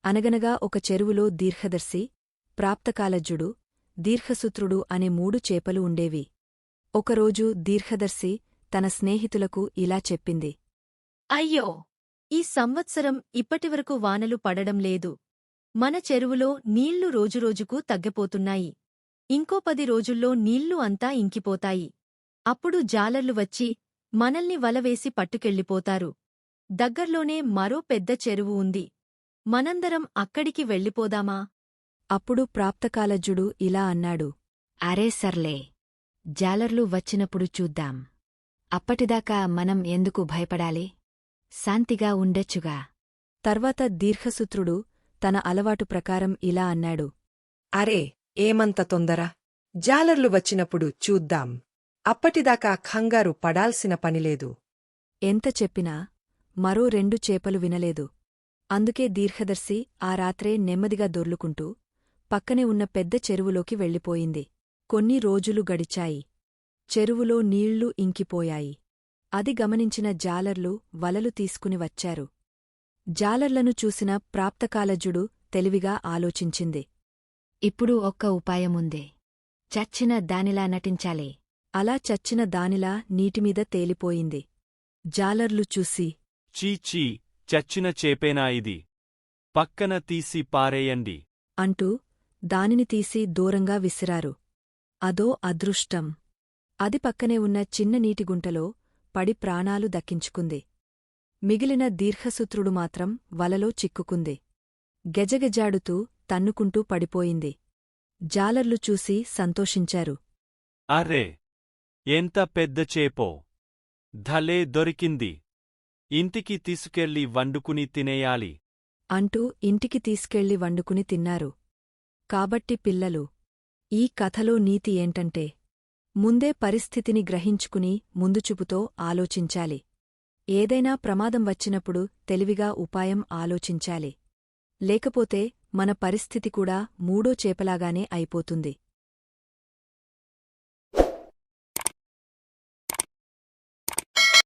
అనగనగా ఒక చెరువులో దీర్ఘదర్శి, ప్రాప్తకాలజ్జుడు, దీర్ఘసూత్రుడు అనే 3 చేపలు ఉండేవి. ఒకరోజు దీర్ఘదర్శి తన స్నేహితులకు ఇలా చెప్పింది. అయ్యో! ఈ సంవత్సరం ఇప్పటివరకు వానలు పడడం లేదు. మన చెరువులో నీళ్లు రోజురోజుకూ తగ్గిపోతున్నాయి. ఇంకో 10 రోజుల్లో నీళ్లు అంతా ఇంకిపోతాయి. అప్పుడు జాలర్లు వచ్చి మనల్ని వలవేసి పట్టుకెళ్ళిపోతారు. దగ్గర్లోనే మరో పెద్ద చెరువు ఉంది. మనందరం అక్కడికి వెళ్ళిపోదామా? అప్పుడు ప్రాప్తకాలజ్జుడు ఇలా అన్నాడు. అరే సర్లే, జాలర్లు వచ్చినప్పుడు చూద్దాం. అప్పటిదాకా మనం ఎందుకు భయపడాలి? శాంతిగా ఉండొచ్చుగా. తర్వాత దీర్ఘసూత్రుడు తన అలవాటు ప్రకారం ఇలా అన్నాడు. అరే, ఏమంత తొందర? జాలర్లు వచ్చినప్పుడు చూద్దాం. అప్పటిదాకా కంగారు పడాల్సిన పనిలేదు. ఎంత చెప్పినా మరో 2 చేపలు వినలేదు. అందుకే దీర్ఘదర్శి ఆ రాత్రే నెమ్మదిగా దొర్లుకుంటూ పక్కనే ఉన్న పెద్ద చెరువులోకి వెళ్ళిపోయింది. కొన్ని రోజులు గడిచాయి. చెరువులో నీళ్లు ఇంకిపోయాయి. అది గమనించిన జాలర్లు వలలు తీసుకుని వచ్చారు. జాలర్లను చూసిన ప్రాప్తకాలజ్జుడు తెలివిగా ఆలోచించింది. ఇప్పుడు ఒక్క ఉపాయముంది. చచ్చిన దానిలా నటించాలి. అలా చచ్చిన దానిలా నీటిమీద తేలిపోయింది. జాలర్లు చూసి, చీచీ, చచ్చిన చేపేనా ఇది? పక్కన తీసి పారేయండి అంటూ దానిని తీసి దూరంగా విసిరారు. అదో అదృష్టం! అది పక్కనే ఉన్న చిన్న నీటిగుంటలో పడి ప్రాణాలు దక్కించుకుంది. మిగిలిన దీర్ఘసూత్రుడు మాత్రం వలలో చిక్కుకుంది. గెజగెజాడుతూ తన్నుకుంటూ పడిపోయింది. జాలర్లు చూసి సంతోషించారు. అర్రే, ఎంత పెద్ద చేపో! ధలే దొరికింది. ఇంటికి తీసుకెళ్ళి వండుకుని తినేయాలి అంటూ ఇంటికి తీసుకెళ్లి వండుకుని తిన్నారు. కాబట్టి పిల్లలు, ఈ కథలో నీతి ఏంటంటే, ముందే పరిస్థితిని గ్రహించుకుని ముందుచూపుతో ఆలోచించాలి. ఏదైనా ప్రమాదం వచ్చినప్పుడు తెలివిగా ఉపాయం ఆలోచించాలి. లేకపోతే మన పరిస్థితి కూడా మూడో చేపలాగానే అయిపోతుంది.